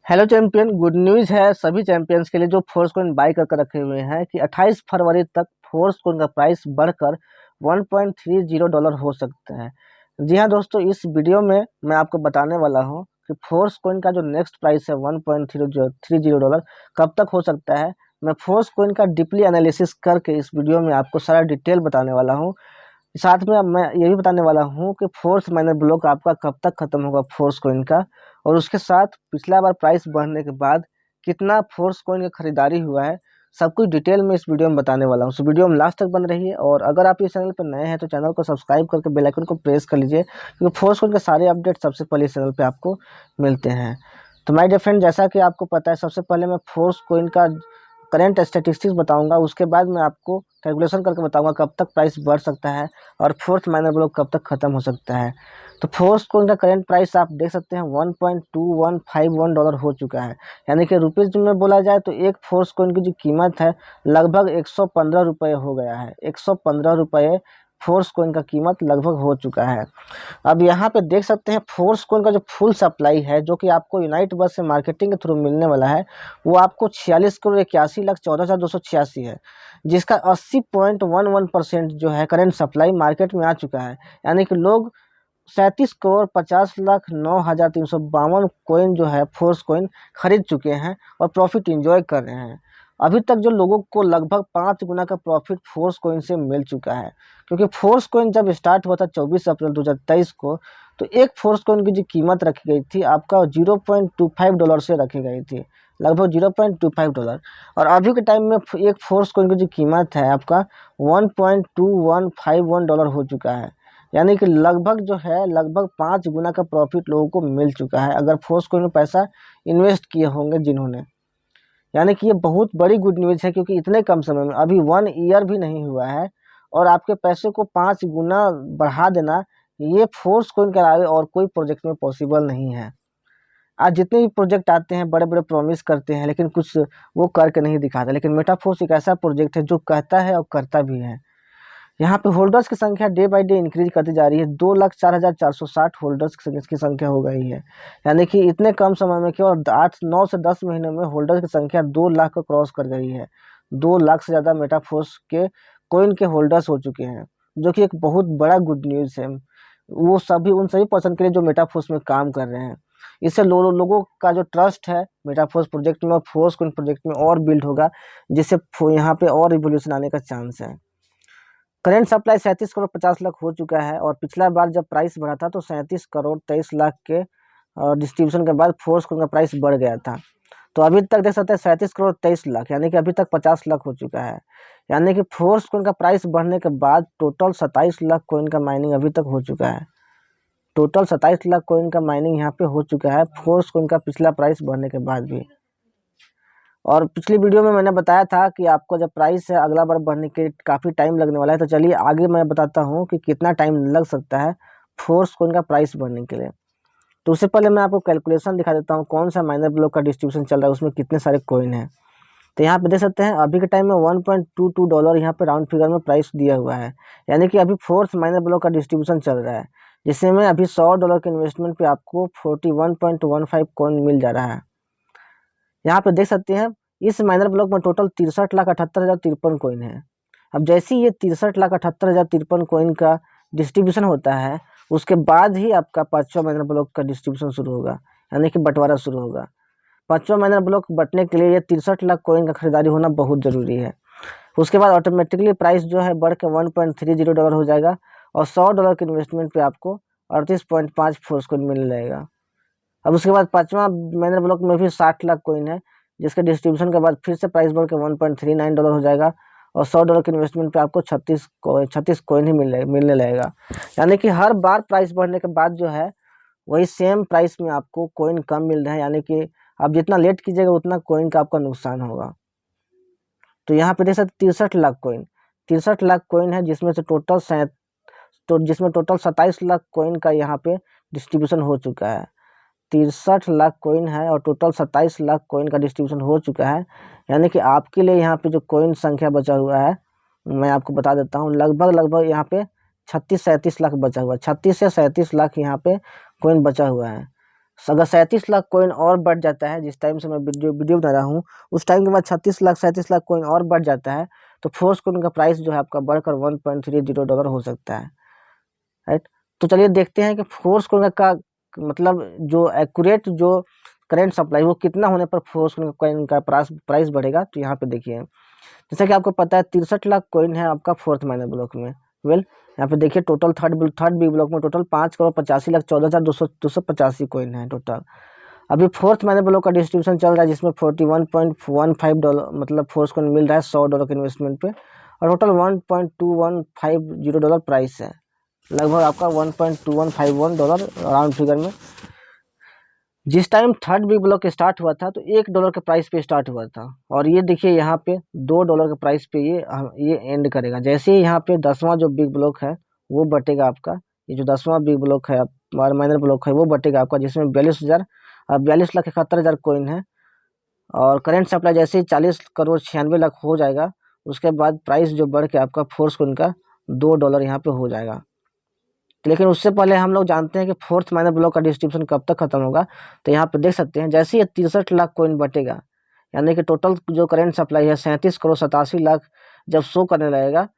Hello champion, good news है सभी champions के लिए जो फोर्स कॉइन बाई करके रखे हुए हैं कि 28 फरवरी तक फोर्स कॉइन का प्राइस बढ़कर $1.30 हो सकता है। जी हाँ दोस्तों, इस वीडियो में मैं आपको बताने वाला हूँ कि फोर्स कॉइन का जो नेक्स्ट प्राइस है $1.30 कब तक हो सकता है। मैं फोर्स कॉइन का डीपली एनालिसिस करके इस वीडियो में आपको सारा डिटेल बताने वाला हूँ। साथ में अब मैं ये भी बताने वाला हूँ कि फोर्स माइनर ब्लॉक आपका कब तक खत्म होगा फोर्स कॉइन का, और उसके साथ पिछला बार प्राइस बढ़ने के बाद कितना फोर्स कॉइन का खरीदारी हुआ है, सब कुछ डिटेल में इस वीडियो में बताने वाला हूँ। सो वीडियो में लास्ट तक बन रही है, और अगर आप इस चैनल पर नए हैं तो चैनल को सब्सक्राइब करके बेल आइकन को प्रेस कर लीजिए, क्योंकि फोर्स कॉइन के सारे अपडेट सबसे पहले इस चैनल पर आपको मिलते हैं। तो माय डियर फ्रेंड, जैसा कि आपको पता है, सबसे पहले मैं फोर्स कॉइन का करंट स्टैटिस्टिक्स बताऊंगा, उसके बाद मैं आपको कैलकुलेशन करके बताऊंगा कब तक प्राइस बढ़ सकता है और फोर्थ माइनर ब्लॉक कब तक खत्म हो सकता है। तो फोर्स कॉइन का करंट प्राइस आप देख सकते हैं $1.2151 हो चुका है। यानी कि रुपीज़ में बोला जाए तो एक फोर्स कॉइन की जो कीमत है लगभग 115 रुपये हो गया है। 115 रुपये फोर्स कॉइन का कीमत लगभग हो चुका है। अब यहाँ पे देख सकते हैं फोर्स कॉइन का जो फुल सप्लाई है, जो कि आपको यूनाइट बस से मार्केटिंग के थ्रू मिलने वाला है, वो आपको 46,81,14,286 है, जिसका 80.11% जो है करंट सप्लाई मार्केट में आ चुका है। यानी कि लोग 37,50,09,352 कॉइन जो है फोर्स कॉइन खरीद चुके हैं और प्रॉफिट इंजॉय कर रहे हैं। अभी तक जो लोगों को लगभग 5 गुना का प्रॉफिट फोर्स कॉइन से मिल चुका है, क्योंकि फोर्स कॉइन जब स्टार्ट हुआ था 24 अप्रैल 2023 को, तो एक फोर्स कॉइन की जो कीमत रखी गई थी आपका $0.25 से रखी गई थी, लगभग $0.25। और अभी के टाइम में एक फोर्स कॉइन की जो कीमत है आपका $1.2151 हो चुका है। यानी कि लगभग जो है लगभग 5 गुना का प्रॉफिट लोगों को मिल चुका है, अगर फोर्स कॉइन में पैसा इन्वेस्ट किए होंगे जिन्होंने। यानी कि ये बहुत बड़ी गुड न्यूज़ है, क्योंकि इतने कम समय में, अभी 1 ईयर भी नहीं हुआ है, और आपके पैसे को 5 गुना बढ़ा देना, ये फोर्स कॉइन के अलावा और कोई प्रोजेक्ट में पॉसिबल नहीं है। आज जितने भी प्रोजेक्ट आते हैं बड़े बड़े प्रॉमिस करते हैं, लेकिन कुछ वो करके नहीं दिखाते, लेकिन मेटाफोर्स एक ऐसा प्रोजेक्ट है जो कहता है और करता भी है। यहाँ पे होल्डर्स की संख्या डे बाय डे इंक्रीज करती जा रही है। 2,04,460 होल्डर्स की संख्या हो गई है। यानी कि इतने कम समय में केवल 8 9 से 10 महीनों में होल्डर्स की संख्या 2 लाख को क्रॉस कर गई है। 2 लाख से ज़्यादा मेटाफोर्स के कोइन के होल्डर्स हो चुके हैं, जो कि एक बहुत बड़ा गुड न्यूज़ है। वो सभी उन सभी पर्सन के लिए जो मेटाफोर्स में काम कर रहे हैं। इससे लोगों का जो ट्रस्ट है मेटाफोर्स प्रोजेक्ट में और फोर्स कोइन प्रोजेक्ट में और बिल्ड होगा, जिससे यहाँ पे और रिवोल्यूशन आने का चांस है। करंट सप्लाई 37,50,00,000 हो चुका है, और पिछला बार जब प्राइस बढ़ा था तो 37,23,00,000 के डिस्ट्रीब्यूशन के बाद फोर्स कॉइन का प्राइस बढ़ गया था। तो अभी तक देख सकते हैं 37,23,00,000, यानी कि अभी तक 50,00,000 हो चुका है। यानी कि फोर्स कॉइन का प्राइस बढ़ने के बाद टोटल 27,00,000 कॉइन का माइनिंग अभी तक हो चुका है। टोटल 27,00,000 कॉइन का माइनिंग यहाँ पे हो चुका है फोर्स कॉइन का पिछला प्राइस बढ़ने के बाद भी। और पिछली वीडियो में मैंने बताया था कि आपको जब प्राइस है अगला बार बढ़ने के काफ़ी टाइम लगने वाला है। तो चलिए आगे मैं बताता हूँ कि कितना टाइम लग सकता है फोर्स कॉइन का प्राइस बढ़ने के लिए। तो उससे पहले मैं आपको कैलकुलेशन दिखा देता हूँ कौन सा माइनर ब्लॉक का डिस्ट्रीब्यूशन चल रहा है, उसमें कितने सारे कॉइन हैं। तो यहाँ पे देख सकते हैं अभी के टाइम में $1.22 यहाँ पे राउंड फिगर में प्राइस दिया हुआ है। यानी कि अभी फोर्थ माइनर ब्लॉक का डिस्ट्रीब्यूशन चल रहा है, जिसमें अभी $100 के इन्वेस्टमेंट पे आपको 41.15 कॉइन मिल जा रहा है। यहाँ पे देख सकते हैं इस माइनर ब्लॉक में टोटल 63,78,053 कॉइन है। अब जैसे ही ये 63,78,053 कॉइन का डिस्ट्रीब्यूशन होता है, उसके बाद ही आपका पाँचवा माइनर ब्लॉक का डिस्ट्रीब्यूशन शुरू होगा, यानी कि बंटवारा शुरू होगा। पाँचवा माइनर ब्लॉक बंटने के लिए ये 63 लाख कॉइन का खरीदारी होना बहुत ज़रूरी है। उसके बाद ऑटोमेटिकली प्राइस जो है बढ़ के $1.30 हो जाएगा, और $100 के इन्वेस्टमेंट पे आपको 38.5 फोर्स कॉइन मिलने लगेगा। अब उसके बाद पाँचवा माइनर ब्लॉक में भी 60 लाख कॉइन है, जिसके डिस्ट्रीब्यूशन के बाद फिर से प्राइस बढ़ के $1.39 हो जाएगा, और $100 के इन्वेस्टमेंट पे आपको 36 कॉइन ही मिलने लगेगा। यानी कि हर बार प्राइस बढ़ने के बाद जो है वही सेम प्राइस में आपको कॉइन कम मिल रहा है। यानी कि आप जितना लेट कीजिएगा उतना कॉइन का आपका नुकसान होगा। तो यहाँ पे देख सकते 63 लाख कॉइन है, जिसमें टोटल 27 लाख कॉइन का यहाँ पे डिस्ट्रीब्यूशन हो चुका है। 63 लाख कॉइन है और टोटल 27 लाख कॉइन का डिस्ट्रीब्यूशन हो चुका है। यानी कि आपके लिए यहाँ पे जो कॉइन संख्या बचा हुआ है मैं आपको बता देता हूँ, लगभग यहाँ पे 36 से 37 लाख बचा हुआ है। 36 से 37 लाख यहाँ पे कॉइन बचा हुआ है। अगर 37 लाख कॉइन और बढ़ जाता है, जिस टाइम से मैं वीडियो बना रहा हूँ उस टाइम के बाद 36 लाख 37 लाख कॉइन और बढ़ जाता है, तो फोर्स कॉइन का प्राइस जो है आपका बढ़कर $1.30 हो सकता है, राइट। तो चलिए देखते हैं कि फोर्स कॉइन का मतलब जो एक्यूरेट जो करंट सप्लाई वो कितना होने पर फोर्स कॉइन का प्राइस बढ़ेगा। तो यहाँ पे देखिए, जैसा कि आपको पता है 63 लाख कॉइन है आपका फोर्थ माइनर ब्लॉक में। वेल यहाँ पे देखिए टोटल थर्ड बी ब्लॉक में टोटल 5,85,14,285 कॉइन है टोटल। अभी फोर्थ माइनर ब्लॉक का डिस्ट्रीब्यूशन चल रहा है जिसमें $41.15 मतलब फोर्स कॉइन मिल रहा है $100 के इन्वेस्टमेंट पे, और टोटल $1.2150 प्राइस है, लगभग आपका $1.2151 राउंड फिगर में। जिस time third B block start हुआ था तो $1 के प्राइस पे स्टार्ट हुआ था, और ये देखिए यहाँ पे $2 के प्राइस पे ये एंड करेगा। जैसे ही यहाँ पे 10वां जो बिग ब्लॉक है वो बटेगा आपका, ये जो 10वां बिग ब्लॉक है माइनर ब्लॉक है वो बटेगा आपका, जिसमें 42,71,000 कॉइन है। और करेंट सप्लाई जैसे ही 40,96,00,000 हो जाएगा उसके बाद प्राइस जो बढ़ के आपका फोर्स कॉइन का $2 यहाँ पे हो जाएगा। लेकिन उससे पहले हम लोग जानते हैं कि फोर्थ माइनर ब्लॉक का डिस्ट्रीब्यूशन कब तक खत्म होगा। तो यहाँ पे देख सकते हैं जैसे ही 63 लाख कॉइन बटेगा, यानी कि टोटल जो करंट सप्लाई है 37,87,00,000 जब शो करने लगेगा,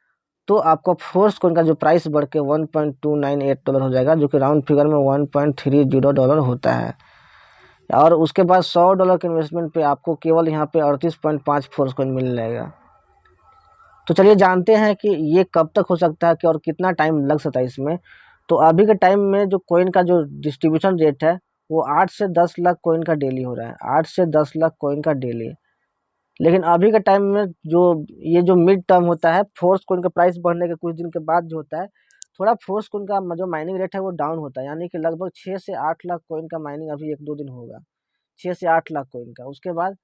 तो आपको फोर्स कॉइन का जो प्राइस बढ़ के $1.298 हो जाएगा, जो कि राउंड फिगर में $1.30 होता है। और उसके बाद $100 के इन्वेस्टमेंट पे आपको केवल यहाँ पे 38.5 फोर्स कॉइन मिलने लगेगा। तो चलिए जानते हैं कि ये कब तक हो सकता है कि और कितना टाइम लग सकता है इसमें। तो अभी के टाइम में जो कॉइन का जो डिस्ट्रीब्यूशन रेट है वो 8 से 10 लाख कॉइन का डेली हो रहा है, 8 से 10 लाख कॉइन का डेली। लेकिन अभी के टाइम में जो ये जो मिड टर्म होता है फोर्स कॉइन का प्राइस बढ़ने के कुछ दिन के बाद जो होता है, थोड़ा फोर्स कॉइन का जो माइनिंग रेट है वो डाउन होता है, यानी कि लगभग 6 से 8 लाख कॉइन का माइनिंग अभी 1-2 दिन होगा, 6 से 8 लाख कॉइन का। उसके बाद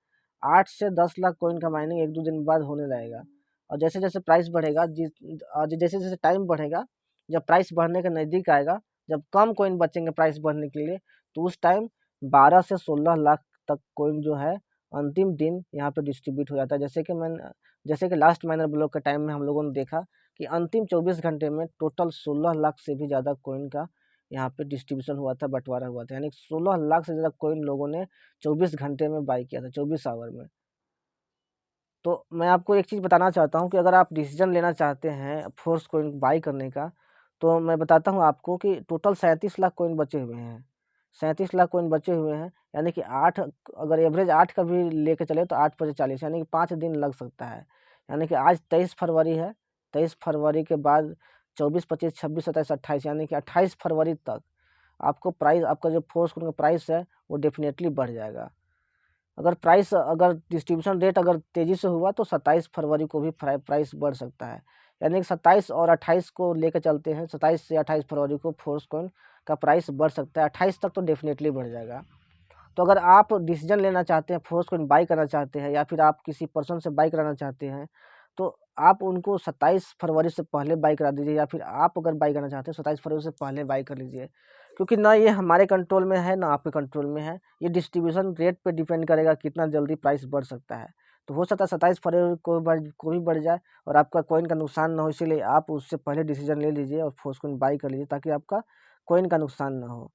8 से 10 लाख कॉइन का माइनिंग 1-2 दिन बाद होने लगेगा। और जैसे जैसे प्राइस बढ़ेगा जैसे जैसे टाइम बढ़ेगा, जब प्राइस बढ़ने के नज़दीक आएगा, जब कम कॉइन बचेंगे प्राइस बढ़ने के लिए, तो उस टाइम 12 से 16 लाख तक कॉइन जो है अंतिम दिन यहाँ पे डिस्ट्रीब्यूट हो जाता है। जैसे कि लास्ट माइनर ब्लॉक के टाइम में हम लोगों ने देखा कि अंतिम 24 घंटे में टोटल 16 लाख से भी ज़्यादा कॉइन का यहाँ पे डिस्ट्रीब्यूशन हुआ था, बंटवारा हुआ था, यानी 16 लाख से ज़्यादा कॉइन लोगों ने 24 घंटे में बाई किया था, 24 आवर में। तो मैं आपको एक चीज़ बताना चाहता हूँ कि अगर आप डिसीजन लेना चाहते हैं फोर्स कॉइन बाई करने का, तो मैं बताता हूँ आपको कि टोटल 37 लाख कॉइन बचे हुए हैं, 37 लाख कॉइन बचे हुए हैं, यानी कि 8 अगर एवरेज 8 का भी लेके चले तो 8 पचे 40, यानी कि 5 दिन लग सकता है। यानी कि आज 23 फरवरी है, 23 फरवरी के बाद 24, 25, 26, 27, 28, यानी कि 28 फरवरी तक आपको प्राइस आपका जो फोर्स कॉइन का प्राइस है वो डेफिनेटली बढ़ जाएगा। अगर डिस्ट्रीब्यूशन रेट अगर तेज़ी से हुआ तो 27 फरवरी को भी प्राइस बढ़ सकता है, यानी कि 27 और 28 को लेकर चलते हैं, 27 से 28 फरवरी को फोर्स कॉइन का प्राइस बढ़ सकता है, 28 तक तो डेफिनेटली बढ़ जाएगा। तो अगर आप डिसीजन लेना चाहते हैं, फोर्स कॉइन बाई करना चाहते हैं, या फिर आप किसी पर्सन से बाई कराना चाहते हैं, तो आप उनको 27 फरवरी से पहले बाई करा दीजिए, या फिर आप अगर बाई करना चाहते हैं 27 फरवरी से पहले बाई कर लीजिए, क्योंकि ना ये हमारे कंट्रोल में है ना आपके कंट्रोल में है। ये डिस्ट्रीब्यूशन रेट पे डिपेंड करेगा कितना जल्दी प्राइस बढ़ सकता है। तो हो सकता है 27 फरवरी को भी बढ़ जाए और आपका कॉइन का नुकसान ना हो, इसीलिए आप उससे पहले डिसीजन ले लीजिए और फोर्स कॉइन बाई कर लीजिए ताकि आपका कॉइन का नुकसान ना हो,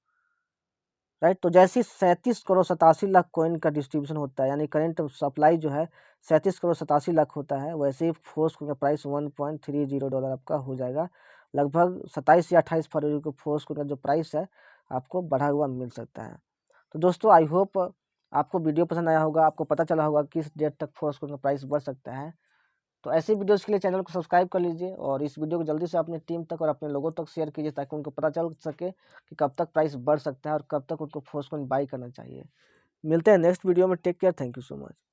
राइट। तो जैसे ही 37,87,00,000 कॉइन का डिस्ट्रीब्यूशन होता है, यानी करंट सप्लाई जो है 37,87,00,000 होता है, वैसे ही फोर्स कॉइन का प्राइस $1.30 आपका हो जाएगा। लगभग 27 या 28 फरवरी को फोर्स कॉइन का जो प्राइस है आपको बढ़ा हुआ मिल सकता है। तो दोस्तों आई होप आपको वीडियो पसंद आया होगा, आपको पता चला होगा किस डेट तक फोर्स कॉइन का प्राइस बढ़ सकता है। तो ऐसे वीडियोज़ के लिए चैनल को सब्सक्राइब कर लीजिए और इस वीडियो को जल्दी से अपनी टीम तक और अपने लोगों तक शेयर कीजिए ताकि उनको पता चल सके कि कब तक प्राइस बढ़ सकता है और कब तक उनको फोर्स कॉइन बाई करना चाहिए। मिलते हैं नेक्स्ट वीडियो में, take care, thank you so much.